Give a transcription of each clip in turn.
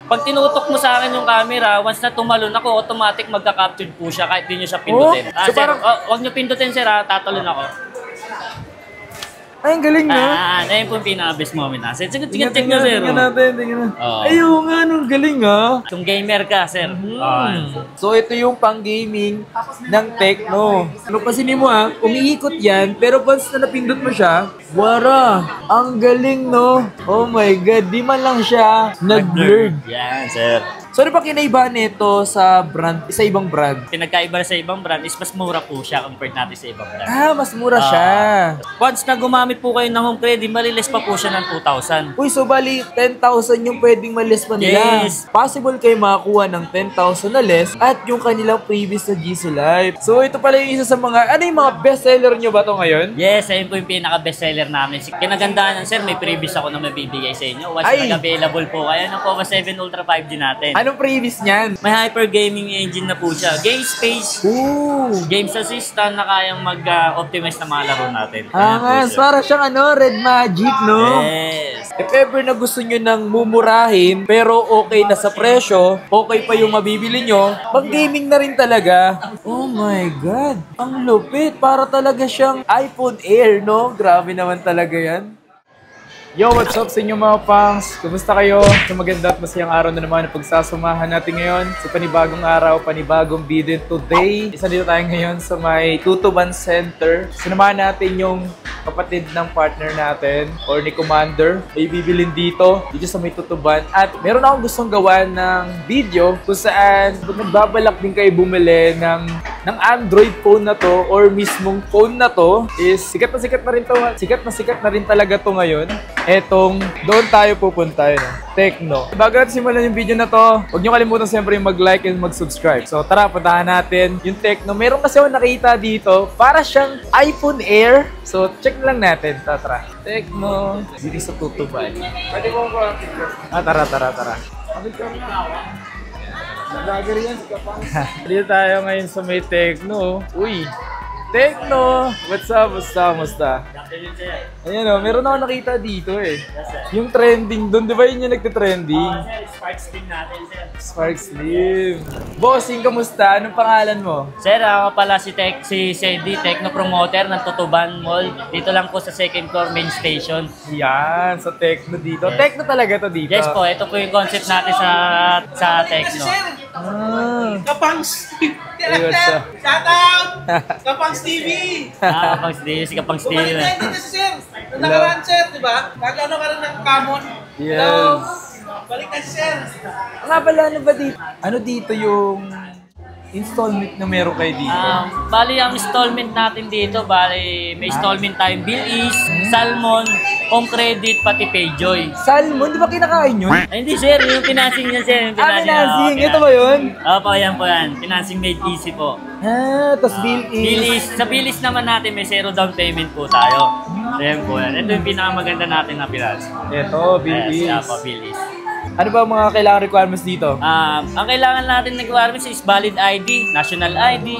Pag tinutok mo sa akin yung camera, once na tumalon ako, automatic magka-captured po siya kahit di nyo siya pindutin. So sir, parang... wag nyo pindutin sir tatalon ako. Ay, ang galing na. Ayun po yung pinaka-best moment na. Sige, check nyo sir. Tingnan natin. Ayun nga, ang galing ha. Kung gamer ka sir. So ito yung pang-gaming ng Tecno. Ano kasi mo ha, umiikot yan, pero once na napindot mo siya, wara, ang galing no. Oh my god, di man lang siya nag-blurred. Yan sir. So ano pa kinaiba nito sa brand, sa ibang brand? Pinagkaiba sa ibang brand is mas mura po siya compared natin sa ibang brand. Mas mura siya. Once na gumamit po kayo ng home credit, maliless pa po siya ng 2,000. Uy, so bali 10,000 yung pwedeng maless pa nila. Yes. Possible kayo makakuha ng 10,000 na less at yung kanilang previous na GC Life. So ito pala yung isa sa mga, ano yung mga bestseller nyo ba to ngayon? Yes, ayun po yung pinaka-bestseller namin. Kinagandaan sir, may previous ako na mabibigay sa inyo. Once nag-available po kayo ng Pova 7 Ultra 5G natin. Anong previous niyan? May hyper gaming engine na po siya. Game space, games assistant na kayang mag-optimize na mga laro natin. Para siyang Red Magic, no? Yes. If ever na gusto nyo nang mumurahin, pero okay na sa presyo, okay pa yung mabibili nyo, pag-gaming na rin talaga. Oh my God! Ang lupit! Para talaga siyang iPhone Air, no? Grabe naman talaga yan. Yo, what's up sa inyo mga pangs? Kumusta kayo? Sa maganda at masayang araw na naman na pagsasamahan natin ngayon sa panibagong araw, panibagong video. Today, isa dito tayo ngayon sa may Tutuban Center. Sinamahan natin yung kapatid ng partner natin or ni Commander. May bibilin dito sa may Tutuban. At meron akong gustong gawa ng video kung saan nagbabalak din kayo bumili ng Android phone na to or mismong phone na to is sikat na rin to. Sikat na rin talaga to ngayon. Etong doon tayo pupunta yun, Tecno. Bago natin simulan yung video na to, huwag nyo kalimutan siyempre yung mag-like and mag-subscribe. So tara, puntahan natin yung Tecno. Meron kasi ako nakita dito, para siyang iPhone Air. So check lang natin. Tara. Tecno. Dito sa Tutuban. Pwede mo ko ang picture. Tara. Vlogger yan, si Kapang. Dito tayo ngayon sa may Tecno. Uy, Tecno! What's up? Ayan o, meron ako nakita dito eh. Yung trending doon, di ba yun yung nagtitrending? Spark Slim natin, sir. Spark Slim. Bossing, kamusta? Anong pangalan mo? Sir, ako pala si Cedi, Tecno Promoter ng Tutuban Mall. Dito lang po sa second floor main station. Yan, sa Tecno dito. Yes. Tecno talaga to dito? Yes po, ito po yung concept natin sa Tecno. Kapangs shout out! Kapangs TV! Kapangs TV, si Kapangs TV. Bumalik tayo dito si sir. Nakaraan sir, di ba? Nag-ano ka rin ng common. Yes. Hello! Balik tayo si sir. Nga pala, ano ba dito? Ano dito yung installment na meron kayo dito? Bali, ang installment natin dito, may installment tayong Bilis, Salmon, Home Credit, pati Payjoy. Salmon? Di ba kinakain yun? Ay, hindi sir, yung financing niya sir. Financing. Ito ba yun? Opo, yan po yan. Financing made easy po. Tapos Bilis. Sa Bilis naman natin, may zero down payment po tayo. Ayan po yan. Ito yung pinakamaganda natin na finance. Ito, Bilis. Yes, Bilis. Ano ba mga kailangan requirements dito? Ang kailangan natin ng requirements is valid ID, national ID,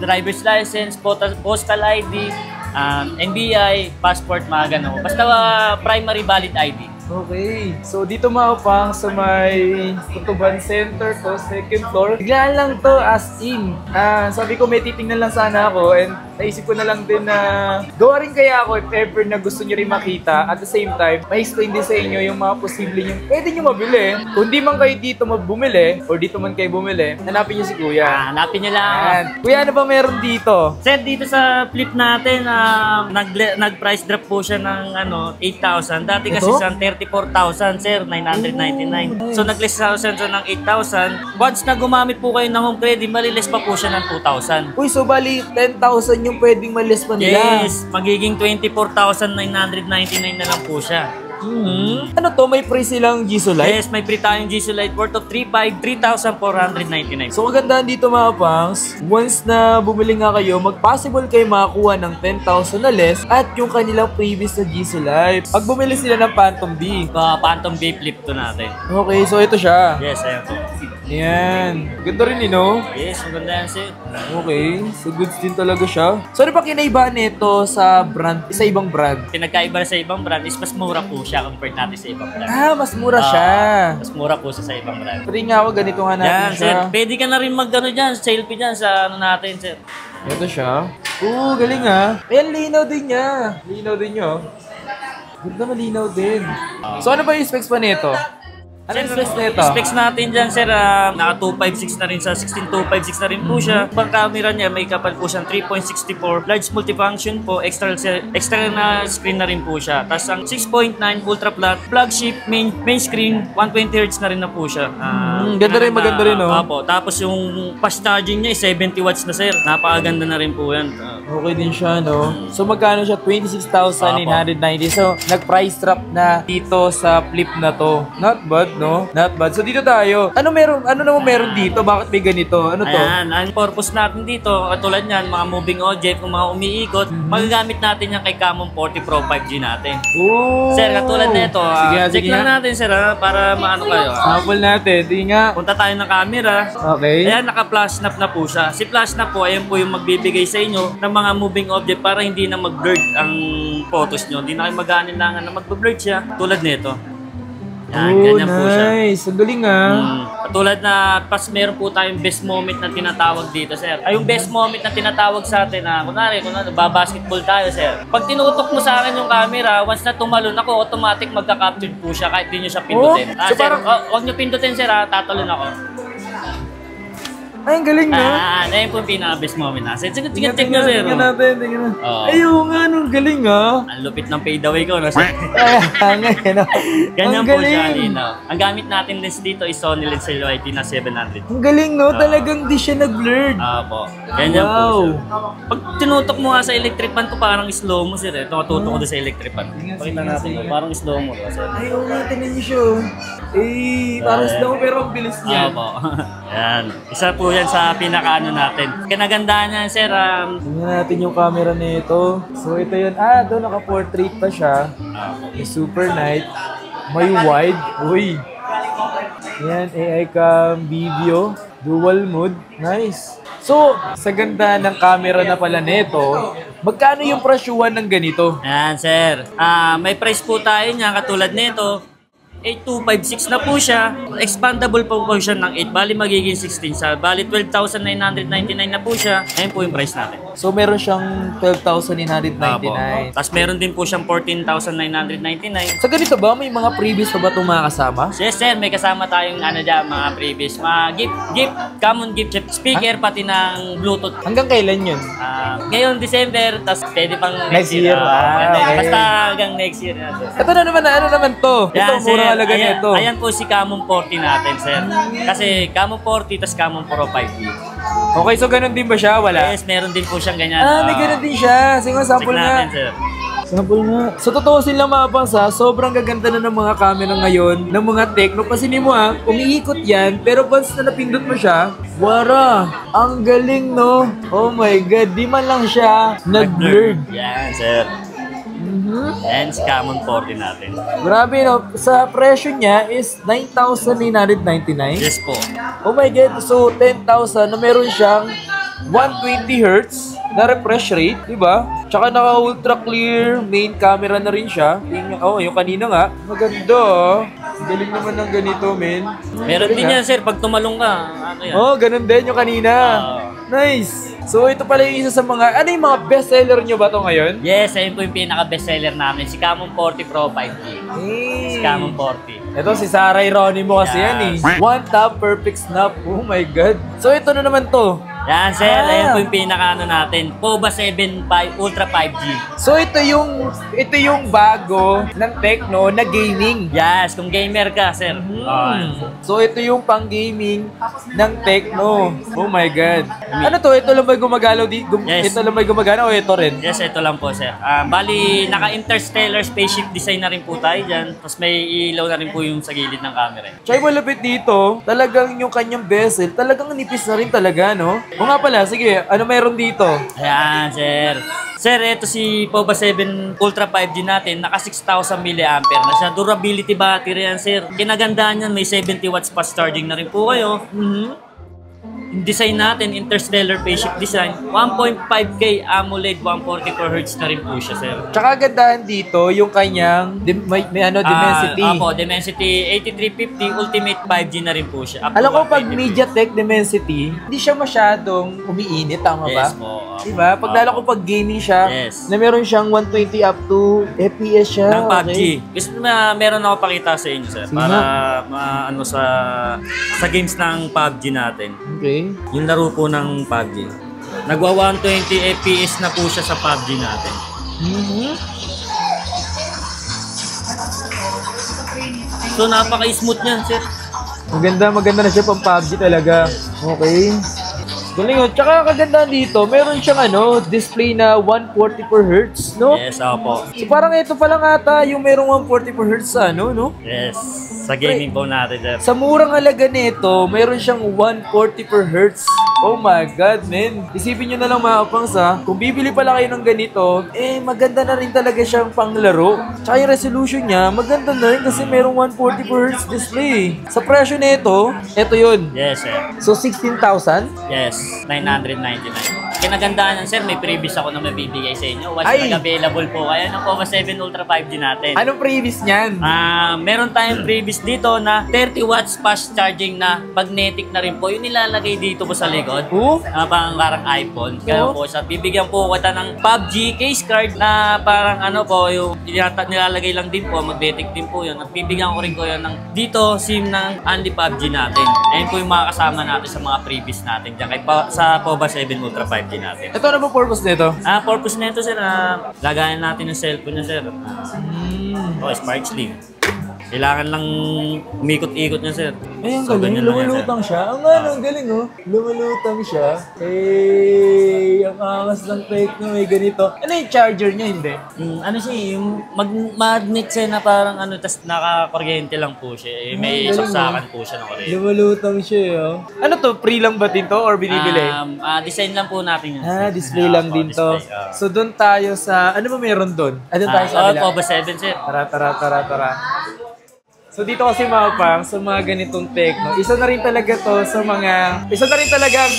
driver's license, postal ID, NBI, passport, mga gano'n. Basta primary valid ID. Okay. So dito maupang sa may Tutuban Center to second floor. Biglaan lang to as in. Sabi ko may titingnan lang sana ako and naisip ko na lang din na gawa rin kaya ako if ever na gusto nyo rin makita. At the same time, may explain din sa inyo yung mga posible yung pwede nyo mabili. Kung di man kayo dito bumili or dito man kayo bumili, hanapin nyo si Kuya. Hanapin nyo lang. Kuya, ano ba meron dito? Sir, dito sa flip natin, nag-price drop po siya ng 8,000. Dati kasi sa 34,000, sir, 999. So, nag-less siya ng 8,000. Once na gumamit po kayo ng home credit, maliless pa po siya ng 2,000. Uy, so bali 10,000 yung pwedeng maliless pa nila? Yes, magiging 24,999 na lang po siya. Ano to? May free silang Jisoo Lite? Yes, may free tayong Jisoo Lite worth of 3,499. So, kagandahan dito mga pangs, once na bumili nga kayo, mag-possible kayo makakuha ng 10,000 na less at yung kanilang previous na Jisoo Lite. Pag bumili sila ng Phantom B. Phantom B flip to natin. Okay, so ito siya. Yes, ayan po. Yan. Ganda rin, no? Yes, maganda yan, sir. Okay. So, goods din talaga siya. So, ano pa kinaibahan nito sa brand, sa ibang brand? Pinagkaiba sa ibang brand is mas mura po siya compared natin sa ibang brand. Ah, mas mura siya. Mas mura po siya sa ibang brand. Pwede nga ako, ganito nga natin Yan, siya. sir. Pwede ka na rin mag-ano dyan, selfie dyan sa ano natin, sir. Ito siya. Oo, galing ah. Ayan, linaw din niya. Linaw din niya. Ganda, malinaw din. So, ano ba yung specs pa nito? Ano yung specs nito? Specs natin dyan, sir, naka 256 na rin sa 16256 na rin po siya. Pang camera niya, may kapal po siyang 3.64. Large multifunction po, extra na screen na rin po siya. Tapos ang 6.9 ultra flat, flagship, main screen, 120Hz na rin na po siya. Ganda rin, maganda rin, no? Opo. Tapos yung fast charging niya, 70 watts na, sir. Napakaganda na rin po yan. Okay din siya, no? So, magkano siya? 26,990. So, nag-price drop na dito sa flip na to. Not bad, no? Not bad. So, dito tayo. Ano naman meron dito? Bakit may ganito? Ano to? Ayan, ang purpose natin dito, katulad niyan, mga moving object, kung mga umiikot, magagamit natin yan kay Camon 40 Pro 5G natin. Oh! Sir, katulad nito, check sige lang nga. natin, sir, para maano kayo. Sample natin. Tingnan nga. Punta tayo ng camera. Okay. Ayan, naka-flash snap na po siya. Si flash snap po, ayan po yung magbibigay sa inyo ng mga moving object para hindi na mag-blurred ang photos nyo. Hindi na kayo mag-aaninlangan na mag-blurred siya. Tulad nito. Yan, ganyan po siya. Nice. Ang galing ah. Katulad na, pas meron po tayong best moment na tinatawag dito, sir. Ay, yung best moment na tinatawag sa atin na, kunwari, basketball tayo, sir. Pag tinutok mo sa akin yung camera, once na tumalon ako, automatic magka-capture po siya kahit di nyo siya pindutin. So sir, parang- huwag nyo pindutin, sir, tatalon ako. Ay, ang galing na. Ayun po yung pinaka-best moment na. Sige, check nyo, sir. Tingnan natin, tingnan natin. Oo. Ayun nga, ang galing ah. Ang lupit ng fade away ko, no, sir? Ngayon ah. Ganyan Ang po siya, galing. Lino. Ang gamit natin lens dito is Sony Lens LYT na 700. Ang galing no, talagang di siya nag-blurred. Po. Ganyan po Wow. siya. Pag tinutok mo nga sa electric pan to, parang slow mo, sir. Ito, tutok ko doon sa electric pan. Pakita natin, parang slow mo, sir. Ay, oo nga, tingnan niyo siya. oh. Eh, parang slow pero ang bilis niya. Po. Yan. Isa po yan sa pinakaano natin. Kinagandahan niyan, sir. Tingnan natin yung camera nito. So, ito yun. Ito naka-portrait pa siya. May super night. May wide. Uy. Yan, AI cam, video, dual mode. Nice. So, sa ganda ng camera na pala nito, magkano yung presyuhan ng ganito? Yan, sir. May price po tayo niya, katulad nito. 8256 na po siya. Expandable po siya ng 8. Bali magiging 16 siya. Bali 12,999 na po siya. Ayun po yung price natin. So, meron siyang 12,999. Tapos meron din po siyang 14,999. Sa ganito ba, may mga previous pa ba itong mga kasama? Yes, sir. May kasama tayong ano dyan, mga previous. Mga common gift speaker, pati ng Bluetooth. Hanggang kailan yun? Ngayon, December, tapos pwede pang Next year. Okay. Basta hanggang next year na, sir. Ito na naman, ano naman to? Ito, murang halaga ayan, nito. ayan po si Camon 40 natin, sir. Kasi Camon 40, tapos Camon Pro 5G. Okay, so ganun din ba siya? Wala? Yes, meron din po siyang ganyan. May ganun din siya. Sige, sample Check nga. natin, sir. Sample nga. Sa totoo silang mapansa, sobrang gaganda na ng mga camera ngayon, ng mga Tecno. Pasinin mo umiikot yan, pero once na napindot mo siya, wara! Ang galing, no? Oh my God, di man lang siya nag-blurred. Yan, sir. Yan si Camon 40 natin. Grabe, no? Sa presyo niya is 9,999. Yes po. Oh my God, so 10,000 na meron siyang 120 Hz na refresh rate, di ba? Tsaka naka ultra clear main camera na rin siya. Yung kanina nga, maganda oh. Galing naman ng ganito, men. Meron din yan, sir. Pag tumalong ka, ano yan? Oh, ganun din yung kanina. Nice. So ito pala yung isa sa mga, ano yung mga best seller nyo ba to ngayon? Yes, ayun po yung pinaka-bestseller namin. Si Camon 40 Pro 5G. Si Camon 40. Ito si Sarah Ronimo kasi yan eh. One tap, perfect snap. Oh my God. So ito na naman to. Yan, sir. Ayun po yung pinaka-ano natin. POBA 7 Ultra 5G. So ito yung bago ng Tecno na gaming. Yes, kung gamer ka, sir. So ito yung pang gaming ng Tecno. Oh my God. Ano to? Ito lang ba gumagalaw Yes. Ito lang ba gumagana o ito rin? Yes, ito lang po, sir. Bali, naka-interstellar spaceship design na rin po tayo dyan. Tapos may ilaw na rin po yung sa gilid ng camera. Tsaka yung malapit dito, talagang yung kanyang bezel, talagang nipis na rin talaga, no? O nga pala, sige, ano meron dito? Ayan, sir. Sir, ito si POBA 7 Ultra 5G natin. Naka 6,000 mAh na siya. Durability battery yan, sir. Kinagandahan yan, may 70 watts fast charging na rin po kayo. Yung design natin, interstellar phase shift design. 1.5K AMOLED 144Hz na rin po siya, sir. Tsaka gandahan dito, yung kanyang may ano, Dimensity. Opo, Dimensity 8350 Ultimate 5G na rin po siya. Up to Alam ko pag 120. MediaTek Dimensity, hindi siya masyadong umiinit, tama ba? Yes po. Diba? Pag lalo ko pag gaming siya, Yes. na meron siyang 120 up to FPS siya. Ng PUBG. Okay. Gusto meron ako pakita sa inyo, sir. Sige Para ano sa games ng PUBG natin. Okay. Yung laro po ng PUBG. Nagwa 120 FPS na po siya sa PUBG natin. So napaka-smooth niyan, sir. Maganda na siya pang PUBG talaga. Okay. Galing, oh. Tsaka kagandahan dito, meron siyang ano, display na 144Hz, no? Yes, opo. So parang ito pa lang ata yung merong 144Hz sa ano, no? Yes. Sa gaming po natin, sir. Sa murang halaga nito, meron siyang 144Hz. Oh my God, man. Isipin nyo na lang mga kapangs, ha. Kung bibili pala kayo ng ganito, maganda na rin talaga siyang panglaro. Tsaka yung resolution niya, maganda na rin kasi merong 144Hz display. Sa presyo nito, ito yun. Yes, sir. So 16,000? Yes, 999. Kinagandaan yan, sir, may previous ako na mabibigay sa inyo. Once Ay! nag-available po kayo ng POBA 7 Ultra 5G natin. Anong previous niyan? Meron tayong previous dito na 30 watts fast charging na magnetic na rin po. Yung nilalagay dito po sa likod. Parang iPhone. Kaya po siya, bibigyan po kita ng PUBG case card na parang ano po, yung nilalagay lang din po, magnetic din po yun. At bibigyan ko rin ko yun ng dito, SIM ng Only PUBG natin. Ayun po yung mga kasama natin sa mga previous natin dyan. Sa POBA 7 Ultra 5G natin. Ito, ano ba purpose nito? Purpose nito, sir, lagayan natin yung cellphone niya, sir. Spark Slim. Kailangan lang umikot-ikot niya, sir. Ang So, galing. ganyan lang yan, sir. Lumulutang siya. Ang galing, oh. Lumulutang siya. Ang angas ng fake na may ganito. Ano yung charger niya, hindi? Ano siya, yung magnet siya na parang ano, tas nakakuryente lang po siya. May galing, saksakan po siya ng kuryente. Lumulutang siya, oh. Ano to? Free lang ba din to or binibili? Design lang po natin yan. Display lang din to. Display, So, doon tayo sa... Ano ba meron doon? Ano tayo sa kanila? POBA 7, sir. Tara. So dito kasi mga pang, sa mga ganitong techno, isa na rin talaga ang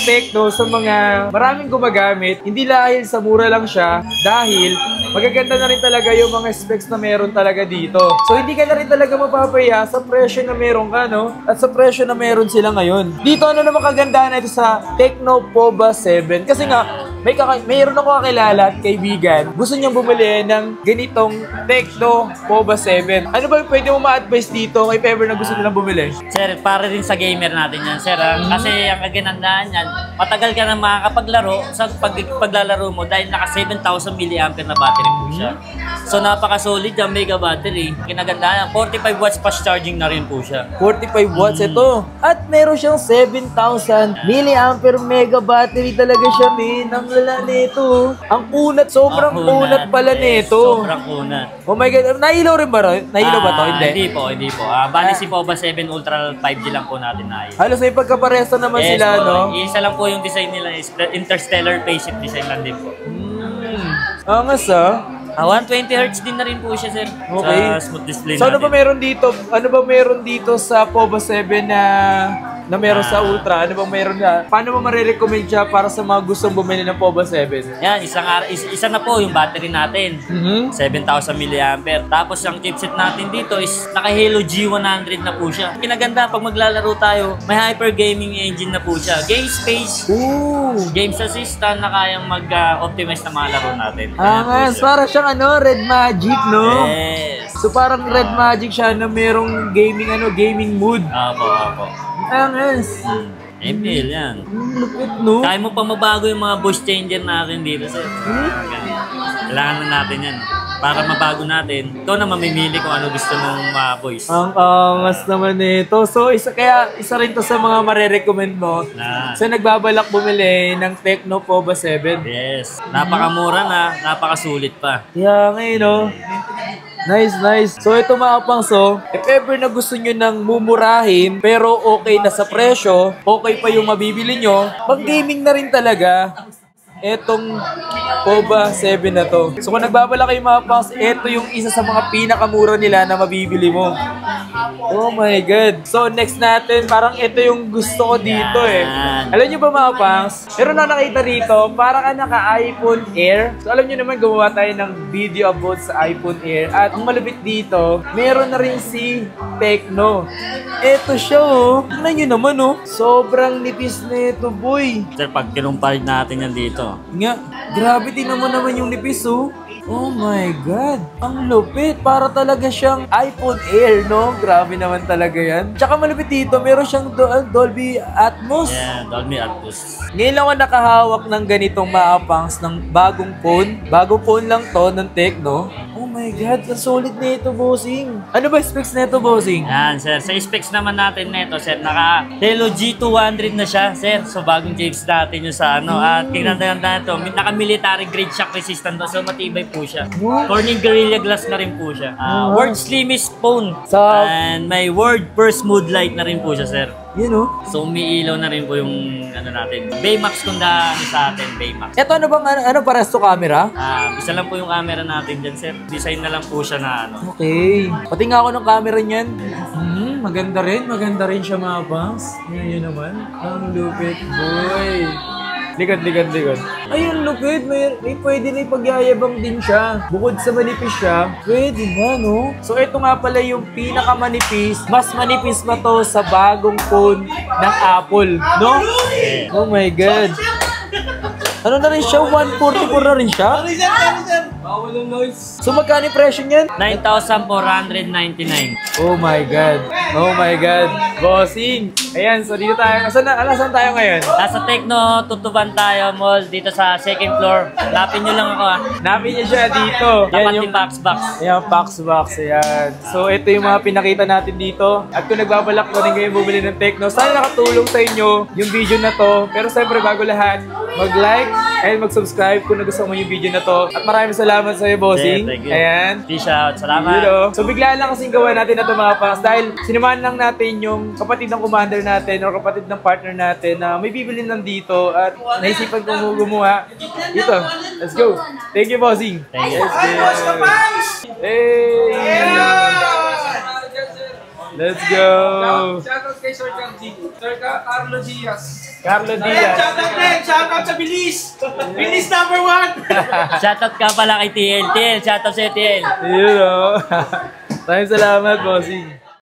techno sa mga maraming gumagamit. Hindi dahil sa mura lang siya, dahil magaganda na rin talaga yung mga specs na meron talaga dito. So hindi ka na rin talaga mapapaya sa presyo na meron ka, no? At sa presyo na meron sila ngayon. Dito ano naman kagandahan na ito sa Tecno POBA 7? Kasi nga, mayroon ako kakilala at kaibigan. Gusto niyang bumili ng ganitong Tecno POBA 7. Ano ba yung pwede mo ma-advise dito kay Pepper na gusto nilang bumili? Sir, para din sa gamer natin yan, sir. Kasi ang kaganandaan yan, matagal ka na makakapaglaro sa paglalaro mo dahil naka 7,000 mAh na battery po siya. So napaka-solid yung mega battery. Kinagandaan, 45 watts fast charging na rin po siya. 45 watts ito. At meron siyang 7,000 mAh mega battery talaga siya, min. Ang lala nito. Ang kunat, sobrang kunat pala nito. Sobrang kunat. Oh my God. Nahilaw rin ba? Nahilaw ba to? Hindi. Hindi po. Bali si POBA 7 Ultra 5G lang po natin na Halos may pagkaparesto naman sila, po. no? Isa lang po yung design nila, is interstellar phase shift design lang din po. Angas, ah. 120Hz din na rin po siya, sir. Okay. Sa smooth display So ano ba natin. meron dito? Ano ba meron dito sa POBA 7 na meron sa Ultra? Ano ba meron na? Paano mo marirecommend siya para sa mga gustong bumili ng POBA 7? Yan, isa na po yung battery natin. 7,000 mAh. Tapos yung chipset natin dito is naka-Halo G100 na po siya. Pinaganda pag maglalaro tayo, may hyper gaming engine na po siya. Game space, games assistant na kayang mag-optimize ng mga laro natin. Angas, para siyang Red Magic, no? Yes. So parang Red Magic siya na merong gaming mood. Opo. Angas. ML yan. Lupit, no? Kaya mo pa mabago yung mga voice changer natin dito, sir. Kailangan na natin yan. Para mabago natin, ikaw na mamimili kung ano gusto mong voice. Ang angas naman nito. So isa rin to sa mga marerecommend mo sa nagbabalak bumili ng Tecno POBA 7. Yes. Napakamura na, napakasulit pa. Kaya ngayon, no? Nice, nice. So ito mga pangso, if ever na gusto nyo ng mumurahin, pero okay na sa presyo, okay pa yung mabibili nyo, pang gaming na rin talaga, etong Poba 7 na to. So kung nagbabala kayo mga pangs, ito yung isa sa mga pinakamura nila na mabibili mo. Oh my God. So next natin, parang ito yung gusto ko dito eh. Alam nyo ba mga pangs, meron na nakita dito, parang naka-iPhone Air. So alam nyo naman, gumawa tayo ng video about sa iPhone Air. At ang malupit dito, meron na rin si Tecno. Ito siya oh. Tingnan nyo naman oh. Sobrang nipis na ito boy. Sir, pag kinumpare natin yan dito. Nga, grabe tingnan mo naman yung nipis oh. Oh my God, ang lupit. Para talaga siyang iPhone Air, no? Grabe naman talaga yan. Tsaka malupit dito, meron siyang Dolby Atmos. Yeah, Dolby Atmos. Ngayon lang ako nakahawak ng ganitong maapangs ng bagong phone. Bagong phone lang to ng Tecno. Oh my God, ang solid na ito, bossing. Ano ba specs na ito, bossing? Yan, sir. Sa specs naman natin nito, sir, naka Telo G200 na siya, sir. So, bagong James natin yung sa ano. At tingnan na ito, naka-military grade shock resistant to. So, matibay po siya. Corning Gorilla Glass na rin po siya. World's slimmest phone. And may world first mood light na rin po siya, sir. Yun oh. So, umiilaw na rin po yung ano natin. Baymax kung ano sa atin, Baymax. Ito ano bang ano para sa camera? Isa lang po yung camera natin dyan, sir. Design na lang po siya na ano. Okay. Pati nga ako ng camera niyan. Maganda rin. Maganda rin siya mga bangs. Yan yun naman. Ang lupit, boy. Likod. Ayun, lupit. May pwede na ipagyayabang din siya. Bukod sa manipis siya, pwede ba, no? So, ito nga pala yung pinakamanipis. Mas manipis pa to sa bagong phone ng Apple, no? Oh my God. Ano na rin siya? 144 na rin siya? Bawal ang noise. So, magkano yung presyo niyan? 9,499. Oh my God. Oh my God. Bossing. Ayan, so dito tayo. Saan tayo ngayon? Nasa Tecno, Tutuban tayo, mall, dito sa second floor. Lapin nyo lang ako, Napin niya siya dito. Tapat yung box. Ayan, box. Ayan. So, ito yung mga pinakita natin dito. At kung nagbabalak na rin kayo bumili ng Tecno, sana nakatulong sa inyo yung video na to. Pero siyempre, bago lahat, mag-like and mag-subscribe kung nagustuhan mo yung video na to. At maraming salamat sa iyo, bossing. Yeah, thank you. Ayan. Peace out. Salamat. So, bigla lang kasing gawa natin na ito mga pangs dahil sinamahan lang natin yung kapatid ng commander natin or kapatid ng partner natin na may bibili lang dito at naisipan kong gumawa dito. Let's go. Thank you, bossing. Thank you. Ay, boss ka, Pangs! Hey! Let's go. Shoutout kay Sir Carlo Diaz. Carlo Ayan, Diaz. shoutout sa Bilis! Bilis number 1! Shoutout ka pala kay TL. TL, shoutout sa TL. Yun o. Maraming salamat, bossing.